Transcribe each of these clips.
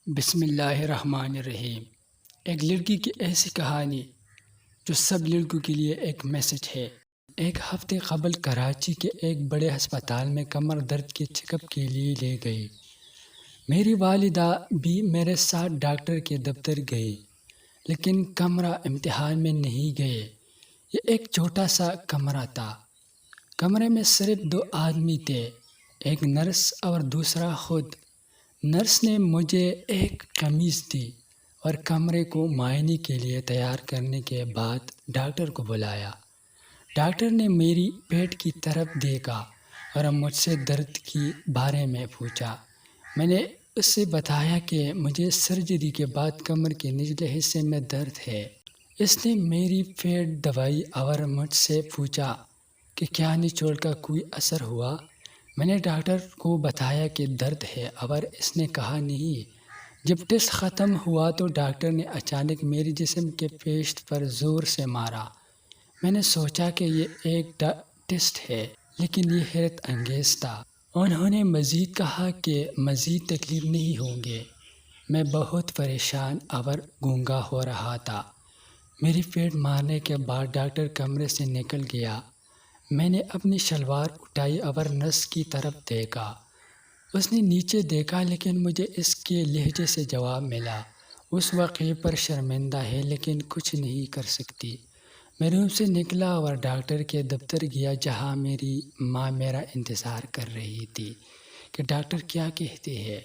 بسم اللہ الرحمن الرحیم۔ ایک لڑکی کی ایسی کہانی جو سب لڑکوں کے لیے ایک میسج ہے۔ ایک ہفتے قبل کراچی کے ایک بڑے ہسپتال میں کمر درد کے چیک اپ کے لیے لے گئی۔ میری والدہ بھی میرے ساتھ ڈاکٹر کے دفتر گئی، لیکن کمرہ امتحان میں نہیں گئے۔ یہ ایک چھوٹا سا کمرہ تھا۔ کمرے میں صرف 2 آدمی تھے، ایک نرس اور دوسرا خود۔ نرس نے مجھے ایک قمیض دی اور کمرے کو معائنے کے لیے تیار کرنے کے بعد ڈاکٹر کو بلایا۔ ڈاکٹر نے میری پیٹ کی طرف دیکھا اور مجھ سے درد کے بارے میں پوچھا۔ میں نے اس سے بتایا کہ مجھے سرجری کے بعد کمر کے نچلے حصے میں درد ہے۔ اس نے میری پیٹ دبائی اور مجھ سے پوچھا کہ کیا نچوڑ کا کوئی اثر ہوا۔ میں نے ڈاکٹر کو بتایا کہ درد ہے اور اس نے کہا نہیں۔ جب ٹیسٹ ختم ہوا تو ڈاکٹر نے اچانک میرے جسم کے پیشت پر زور سے مارا۔ میں نے سوچا کہ یہ ایک ٹیسٹ ہے، لیکن یہ حیرت انگیز تھا۔ انہوں نے مزید کہا کہ مزید تکلیف نہیں ہوں گے۔ میں بہت پریشان اور گونگا ہو رہا تھا۔ میری پیٹ مارنے کے بعد ڈاکٹر کمرے سے نکل گیا۔ میں نے اپنی شلوار اٹھائی اور نرس کی طرف دیکھا۔ اس نے نیچے دیکھا، لیکن مجھے اس کے لہجے سے جواب ملا، اس واقعے پر شرمندہ ہے لیکن کچھ نہیں کر سکتی۔ میں روم سے نکلا اور ڈاکٹر کے دفتر گیا، جہاں میری ماں میرا انتظار کر رہی تھی کہ ڈاکٹر کیا کہتے ہیں۔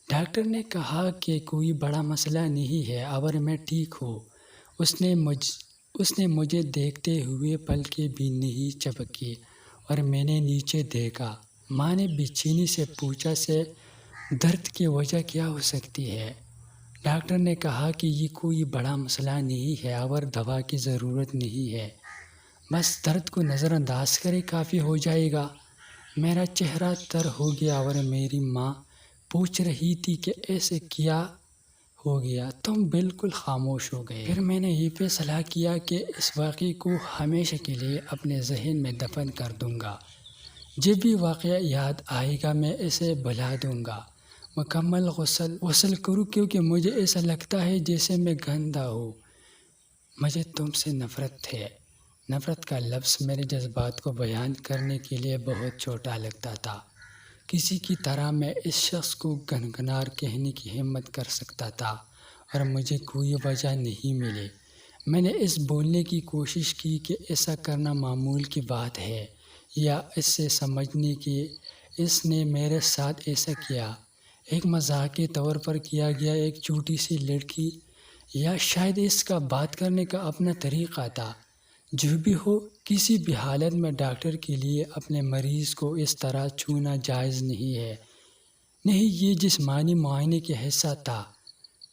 ڈاکٹر نے کہا کہ کوئی بڑا مسئلہ نہیں ہے اور میں ٹھیک ہوں۔ اس نے مجھے دیکھتے ہوئے پلکیں بھی نہیں جھپکی اور میں نے نیچے دیکھا۔ ماں نے بے چینی سے پوچھا سے درد کی وجہ کیا ہو سکتی ہے؟ ڈاکٹر نے کہا کہ یہ کوئی بڑا مسئلہ نہیں ہے اور دوا کی ضرورت نہیں ہے، بس درد کو نظر انداز کرے کافی ہو جائے گا۔ میرا چہرہ تر ہو گیا اور میری ماں پوچھ رہی تھی کہ ایسے کیا ہو گیا؟ تم بالکل خاموش ہو گئے۔ پھر میں نے یہ فیصلہ کیا کہ اس واقعے کو ہمیشہ کے لیے اپنے ذہن میں دفن کر دوں گا۔ جب بھی واقعہ یاد آئے گا میں اسے بھلا دوں گا۔ مکمل غسل کروں کیونکہ مجھے ایسا لگتا ہے جیسے میں گندا ہوں۔ مجھے تم سے نفرت ہے۔ نفرت کا لفظ میرے جذبات کو بیان کرنے کے لیے بہت چھوٹا لگتا تھا۔ کسی کی طرح میں اس شخص کو گنگنار کہنے کی ہمت کر سکتا تھا اور مجھے کوئی وجہ نہیں ملی۔ میں نے اس بولنے کی کوشش کی کہ ایسا کرنا معمول کی بات ہے، یا اس سے سمجھنے کہ اس نے میرے ساتھ ایسا کیا ایک مذاق کے طور پر کیا گیا ایک چھوٹی سی لڑکی، یا شاید اس کا بات کرنے کا اپنا طریقہ تھا۔ جو بھی ہو، کسی بھی حالت میں ڈاکٹر کے لیے اپنے مریض کو اس طرح چھونا جائز نہیں ہے۔ نہیں، یہ جسمانی معائنے کے حصہ تھا۔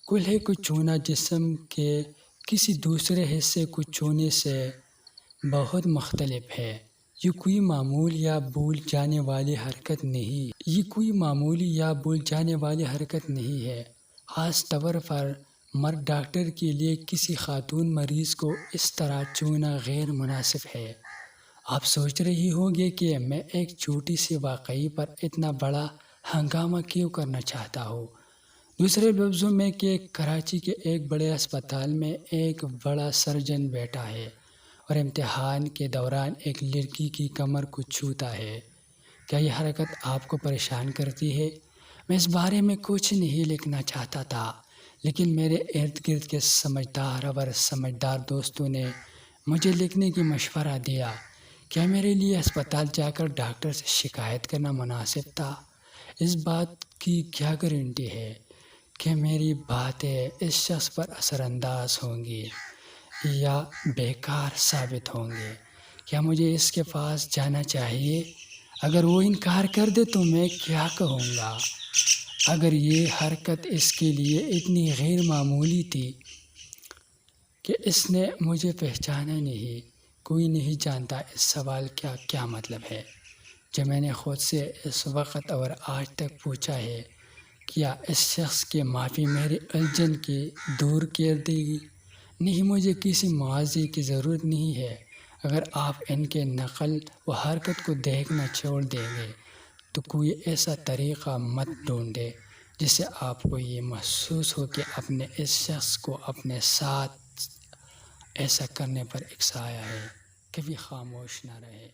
کلہے کو چھونا جسم کے کسی دوسرے حصے کو چھونے سے بہت مختلف ہے۔ یہ کوئی معمولی یا بھول جانے والی حرکت نہیں ہے۔ خاص طور پر مرد ڈاکٹر کے لیے کسی خاتون مریض کو اس طرح چھونا غیر مناسب ہے۔ آپ سوچ رہی ہوں گے کہ میں ایک چھوٹی سی واقعے پر اتنا بڑا ہنگامہ کیوں کرنا چاہتا ہوں۔ دوسرے لفظوں میں کہ کراچی کے ایک بڑے ہسپتال میں ایک بڑا سرجن بیٹھا ہے اور امتحان کے دوران ایک لڑکی کی کمر کو چھوتا ہے۔ کیا یہ حرکت آپ کو پریشان کرتی ہے؟ میں اس بارے میں کچھ نہیں لکھنا چاہتا تھا، لیکن میرے ارد گرد کے سمجھدار دوستوں نے مجھے لکھنے کی مشورہ دیا۔ کیا میرے لیے ہسپتال جا کر ڈاکٹر سے شکایت کرنا مناسب تھا؟ اس بات کی کیا گارنٹی ہے کہ میری باتیں اس شخص پر اثر انداز ہوں گی یا بیکار ثابت ہوں گے؟ کیا مجھے اس کے پاس جانا چاہیے؟ اگر وہ انکار کر دے تو میں کیا کہوں گا؟ اگر یہ حرکت اس کے لیے اتنی غیر معمولی تھی کہ اس نے مجھے پہچانا نہیں۔ کوئی نہیں جانتا اس سوال کا کیا مطلب ہے جو میں نے خود سے اس وقت اور آج تک پوچھا ہے۔ کیا اس شخص کی معافی میرے الجھن کے دور کر دے گی؟ نہیں، مجھے کسی معاوضے کی ضرورت نہیں ہے۔ اگر آپ ان کے نقل و حرکت کو دیکھنا چھوڑ دیں گے تو کوئی ایسا طریقہ مت ڈھونڈیں جس سے آپ کو یہ محسوس ہو کہ اپنے اس شخص کو اپنے ساتھ ایسا کرنے پر ایک سایہ ہے، کبھی خاموش نہ رہے۔